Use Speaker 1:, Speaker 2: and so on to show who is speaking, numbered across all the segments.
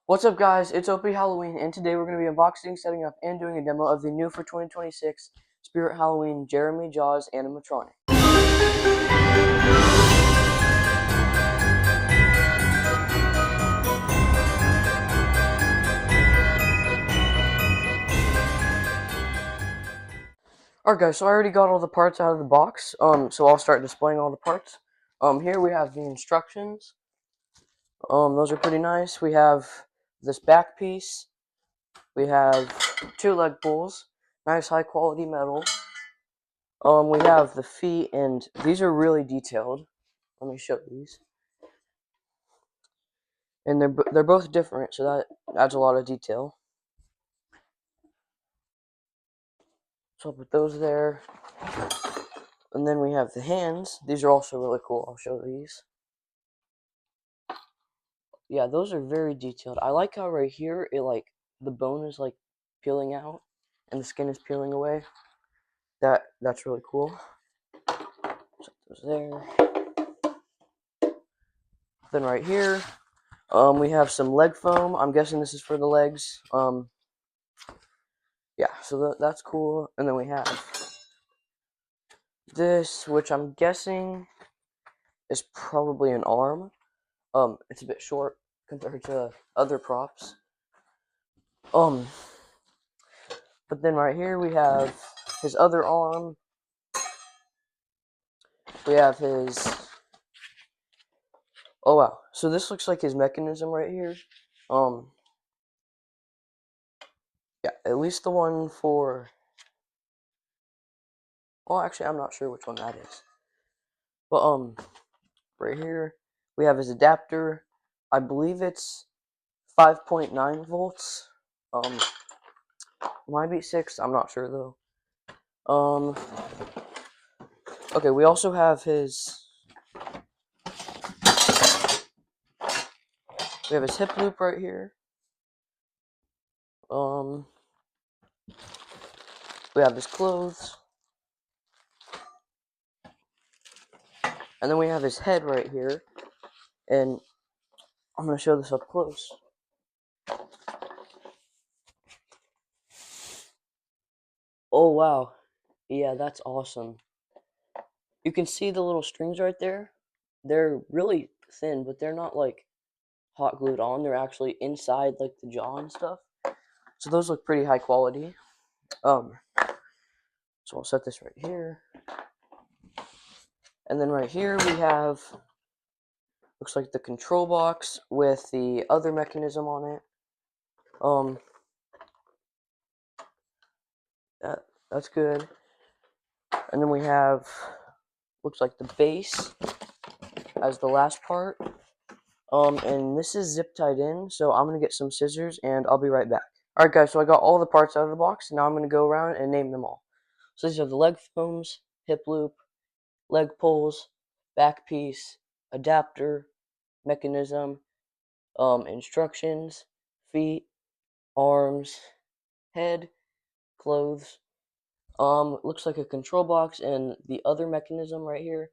Speaker 1: What's up, guys? It's OP Halloween, and today we're going to be unboxing, setting up, and doing a demo of the new for 2026 Spirit Halloween Jeremy Jaws animatronic. Alright, guys, so I already got all the parts out of the box, so I'll start displaying all the parts. Here we have the instructions. Those are pretty nice. We have this back piece. We have two leg pulls, nice high quality metal. We have the feet, and these are really detailed. Let me show these. And they're both different, so that adds a lot of detail. So I'll put those there. And then we have the hands. These are also really cool. I'll show these. Yeah, those are very detailed. I like how right here the bone is peeling out and the skin is peeling away. That's really cool. Set those there. Then right here, we have some leg foam. I'm guessing this is for the legs. Yeah, so that's cool. And then we have this, which I'm guessing is probably an arm. It's a bit short compared to other props. But then right here we have his other arm. We have his. Oh wow! So this looks like his mechanism right here. Yeah, at least the one for. Well, actually, I'm not sure which one that is. But right here we have his adapter. I believe it's 5.9 volts. Might be 6. I'm not sure though. Okay, we also have his. We have his hip loop right here. We have his clothes. And then we have his head right here. And I'm going to show this up close. Oh, wow. Yeah, that's awesome. You can see the little strings right there. They're really thin, but they're not hot glued on. They're actually inside the jaw and stuff. So those look pretty high quality. So I'll set this right here. And then right here we have, looks like the control box with the other mechanism on it. That's good. And then we have, looks like the base as the last part. And this is zip tied in, so I'm gonna get some scissors and I'll be right back. Alright guys, so I got all the parts out of the box. Now I'm gonna go around and name them all. So these are the leg foams, hip loop, leg pulls, back piece, adapter, mechanism, instructions, feet, arms, head, clothes. Looks like a control box and the other mechanism right here.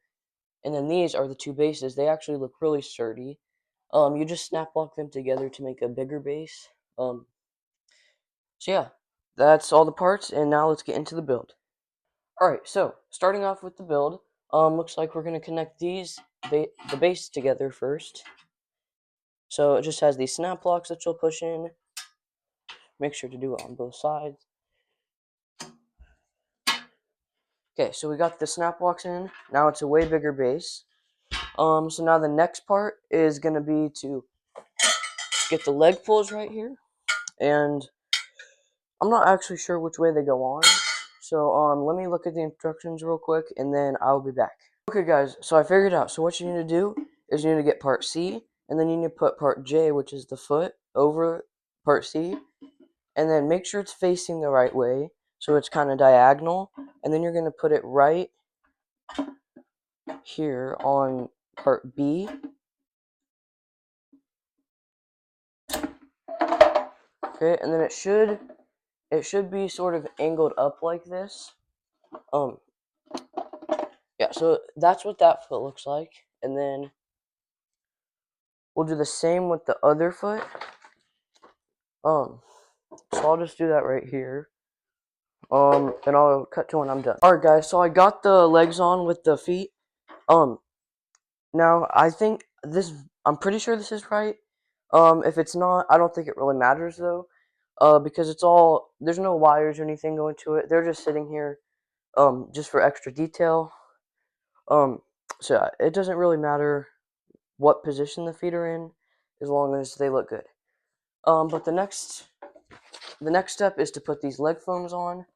Speaker 1: And then these are the two bases. They actually look really sturdy. You just snap lock them together to make a bigger base. So yeah, that's all the parts, and now let's get into the build. Alright, so starting off with the build, looks like we're gonna connect the base together first. So it just has these snap locks that you'll push in. Make sure to do it on both sides. Okay, so we got the snap locks in. Now it's a way bigger base. So now the next part is gonna be to get the leg pulls right here, and I'm not actually sure which way they go on. So let me look at the instructions real quick, and then I'll be back. Okay, guys. So I figured out. So what you need to do is you need to get part C, and then you need to put part J, which is the foot, over part C, and then make sure it's facing the right way, so it's kind of diagonal, and then you're gonna put it right here on part B. Okay, and then it should be sort of angled up like this. Yeah, so that's what that foot looks like, and then we'll do the same with the other foot. Um, so I'll just do that right here. And I'll cut to when I'm done. Alright guys, so I got the legs on with the feet. Now I think this, I'm pretty sure this is right. If it's not, I don't think it really matters though. Because it's all, there's no wires or anything going to it. They're just sitting here, just for extra detail. Um, so yeah, it doesn't really matter what position the feet are in, as long as they look good. But the next step is to put these leg foams on.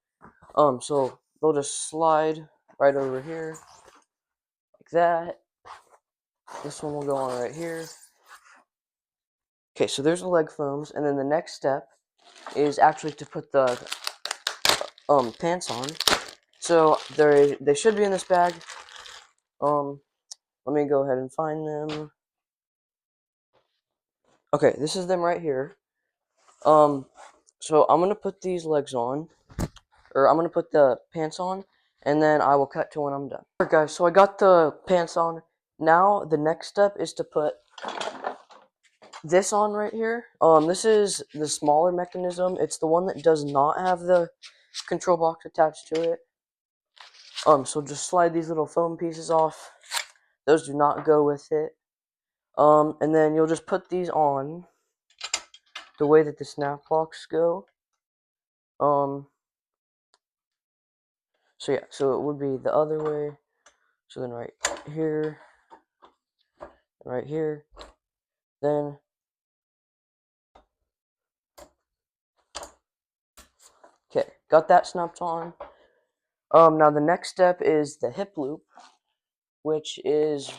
Speaker 1: So they'll just slide right over here, like that. This one will go on right here. Okay, so there's the leg foams, and then the next step is actually to put the pants on. So they should be in this bag. Let me go ahead and find them. Okay, this is them right here. So I'm gonna put these legs on, or I'm gonna put the pants on, and then I will cut to when I'm done. Alright guys, so I got the pants on. Now the next step is to put this on right here. This is the smaller mechanism. It's the one that does not have the control box attached to it. So just slide these little foam pieces off. Those do not go with it. And then you'll just put these on the way that the snap locks go. So yeah, so it would be the other way. So then right here, right here, then okay, got that snapped on. Now the next step is the hip loop, which is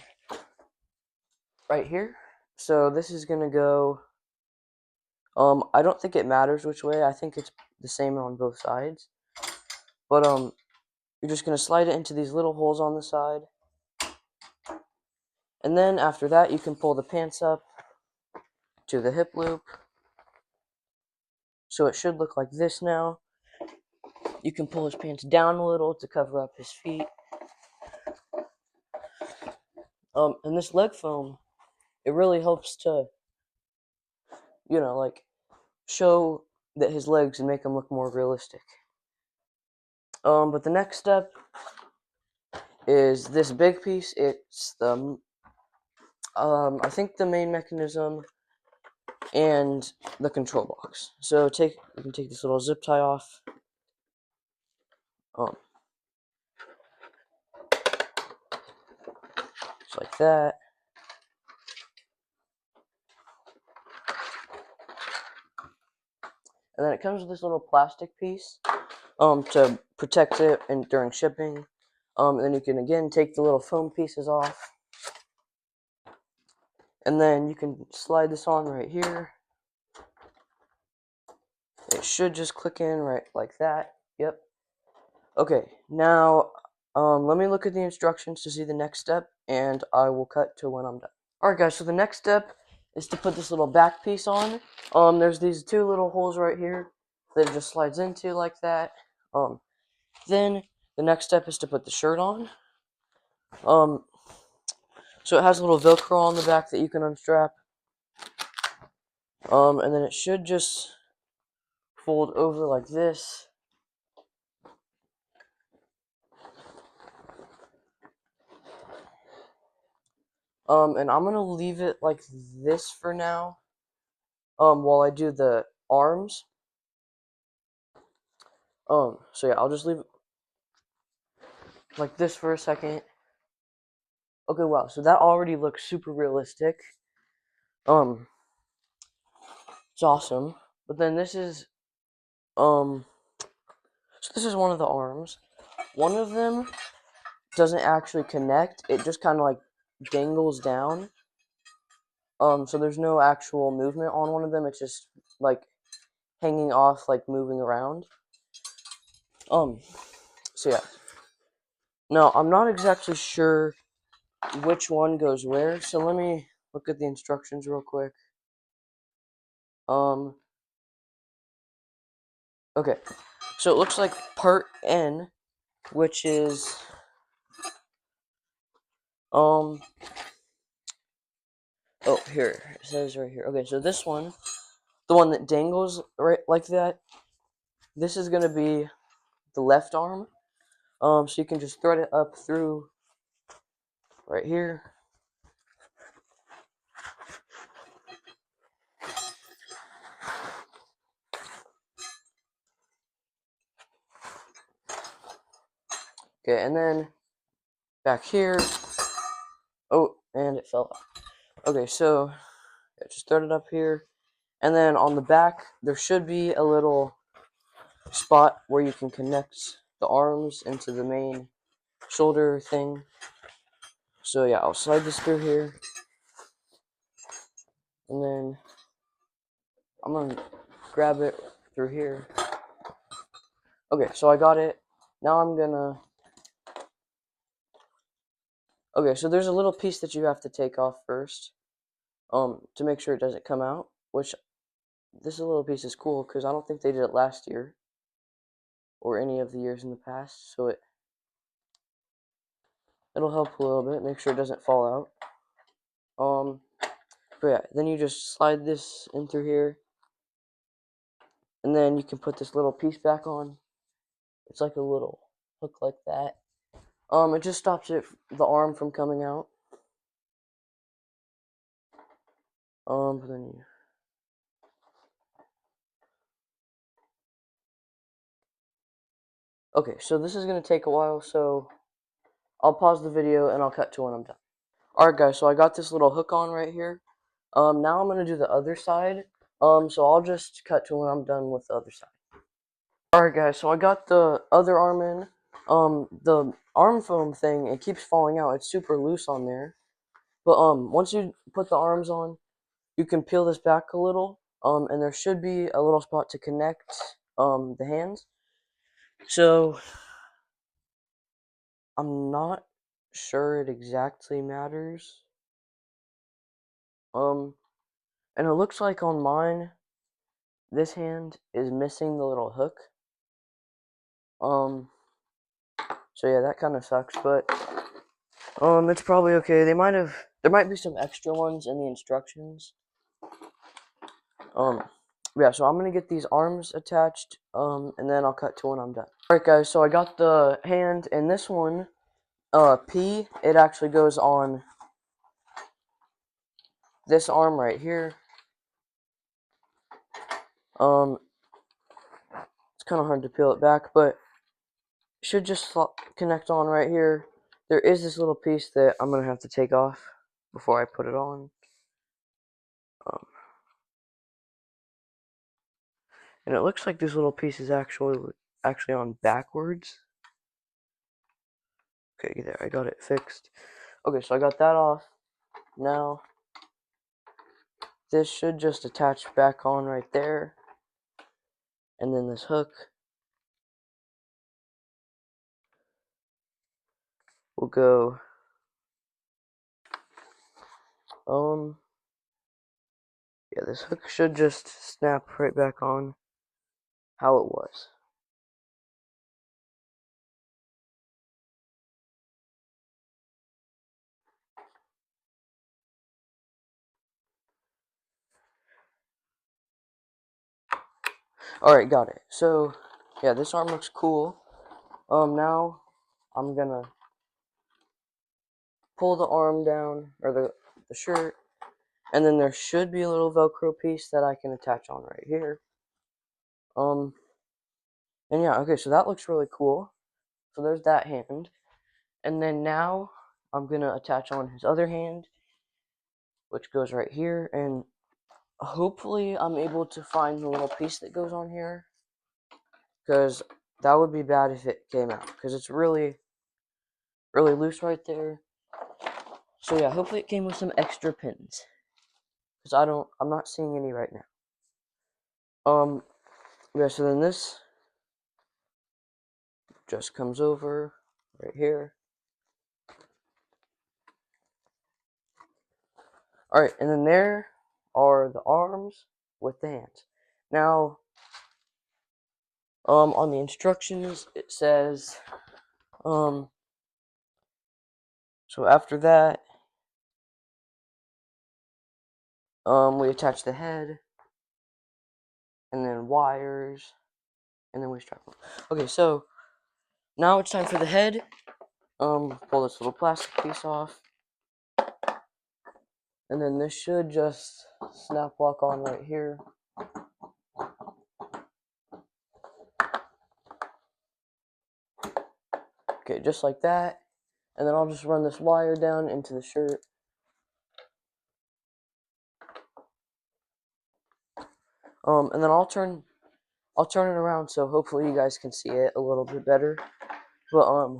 Speaker 1: right here. So this is gonna go. I don't think it matters which way. I think it's the same on both sides. But you're just gonna slide it into these little holes on the side, and then after that, you can pull the pants up to the hip loop. So it should look like this now. You can pull his pants down a little to cover up his feet. And this leg foam, it really helps to, like show that his legs and make them look more realistic. But the next step is this big piece. It's the, I think the main mechanism and the control box. So you can take this little zip tie off. Just like that. And then it comes with this little plastic piece to protect it and during shipping. And then you can again take the little foam pieces off. And then you can slide this on right here. It should just click in right like that. Yep. Okay, now let me look at the instructions to see the next step, and I will cut to when I'm done. Alright guys, so the next step is to put this little back piece on. There's these two little holes right here that it just slides into like that. Then the next step is to put the shirt on. So it has a little Velcro on the back that you can unstrap. And then it should just fold over like this. And I'm gonna leave it like this for now. While I do the arms. So yeah, I'll just leave it like this for a second. Okay, wow, so that already looks super realistic. It's awesome. But then this is, so this is one of the arms. One of them doesn't actually connect. It just kind of like dangles down. So there's no actual movement on one of them. It's just like hanging off, like moving around. So yeah. Now, I'm not exactly sure which one goes where, so let me look at the instructions real quick. Okay. So it looks like part N, which is, oh, here, it says right here. Okay, so this one the one that dangles right like that, this is gonna be the left arm. So you can just thread it up through right here. Okay, and then back here. Oh, and it fell out. Okay, so yeah, just thread it up here. And then on the back, there should be a little spot where you can connect the arms into the main shoulder thing. So yeah, I'll slide this through here. And then I'm going to grab it through here. Okay, so I got it. Now I'm going to... Okay, so there's a little piece that you have to take off first to make sure it doesn't come out, which this little piece is cool because I don't think they did it last year or any of the years in the past, so it'll help a little bit, make sure it doesn't fall out. But yeah, then you just slide this in through here, and then you can put this little piece back on. It's like a little hook like that. It just stops the arm from coming out. But then you... Okay, so this is gonna take a while, so I'll pause the video and I'll cut to when I'm done. Alright guys, so I got this little hook on right here. Now I'm gonna do the other side. So I'll just cut to when I'm done with the other side. Alright guys, so I got the other arm in. The arm foam thing, it keeps falling out. It's super loose on there. But once you put the arms on, you can peel this back a little. And there should be a little spot to connect the hands. So I'm not sure it exactly matters. And it looks like on mine, this hand is missing the little hook. So yeah, that kind of sucks, but it's probably okay. There might be some extra ones in the instructions. Yeah, so I'm gonna get these arms attached, and then I'll cut to when I'm done. Alright guys, so I got the hand, and this one, P, it actually goes on this arm right here. It's kind of hard to peel it back, but it should just connect on right here. There is this little piece that I'm gonna have to take off before I put it on. And it looks like this little piece is actually on backwards. Okay, there, I got it fixed. Okay, so I got that off. Now, this should just attach back on right there. And then this hook will go, yeah, this hook should just snap right back on how it was. Alright, got it. So, yeah, this arm looks cool. Now, I'm gonna pull the arm down, or the shirt, and then there should be a little Velcro piece that I can attach on right here. And yeah, okay, so that looks really cool. So there's that hand. And then now, I'm gonna attach on his other hand, which goes right here, and hopefully I'm able to find the little piece that goes on here, because that would be bad if it came out, because it's really, really loose right there. So yeah, hopefully it came with some extra pins, because I'm not seeing any right now. Yeah, so then this just comes over right here. Alright, and then there are the arms with the hands. Now, on the instructions, it says, so after that, we attach the head, and then wires, and then we strap them. Okay, so now it's time for the head. Pull this little plastic piece off, and then this should just snap lock on right here. Okay, just like that. And then I'll just run this wire down into the shirt. And then I'll turn it around so hopefully you guys can see it a little bit better. But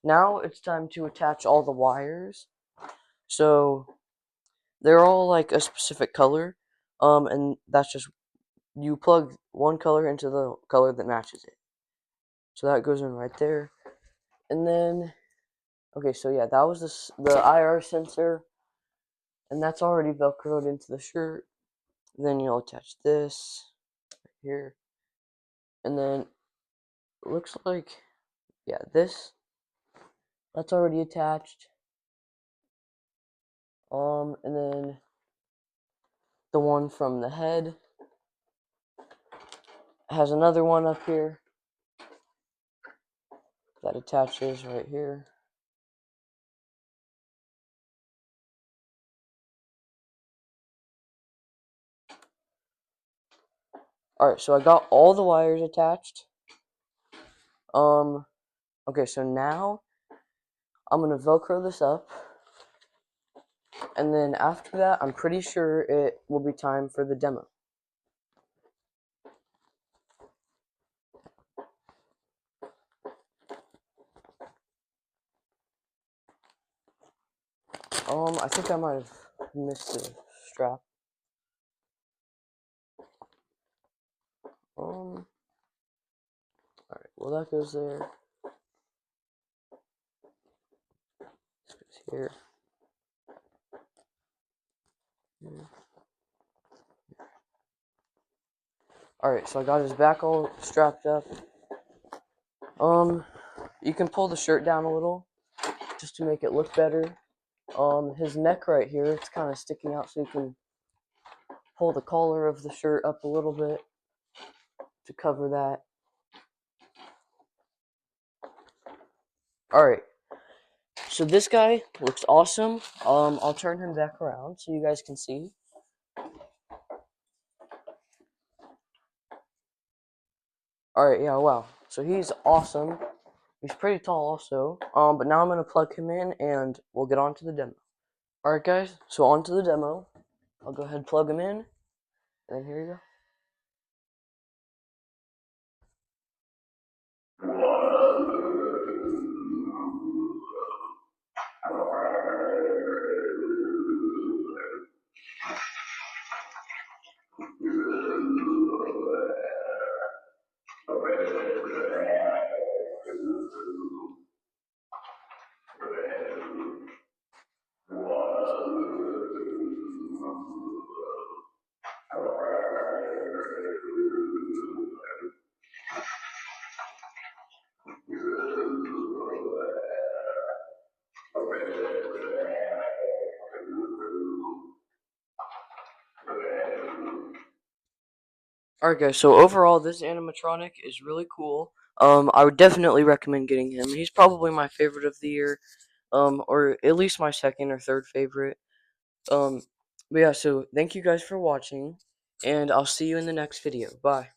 Speaker 1: now it's time to attach all the wires. So they're all like a specific color. And that's just, you plug one color into the color that matches it. So that goes in right there. And then, okay, so yeah, that was the IR sensor. And that's already velcroed into the shirt. Then you'll attach this right here. And then it looks like, yeah, that's already attached. And then the one from the head has another one up here that attaches right here. Alright, so I got all the wires attached. Okay, so now I'm gonna Velcro this up. And then after that, I'm pretty sure it will be time for the demo. I think I might have missed the strap. Alright, well that goes there. This goes here. Alright, so I got his back all strapped up. You can pull the shirt down a little just to make it look better. His neck right here, it's kind of sticking out, so you can pull the collar of the shirt up a little bit to cover that. Alright, so this guy looks awesome. I'll turn him back around so you guys can see. Alright, yeah, wow. So he's awesome. He's pretty tall also. But now I'm going to plug him in and we'll get on to the demo. Alright guys, so on to the demo. I'll go ahead and plug him in. And then here you go. Alright guys, so overall this animatronic is really cool. I would definitely recommend getting him. He's probably my favorite of the year. Or at least my second or third favorite. But yeah, so thank you guys for watching, and I'll see you in the next video. Bye.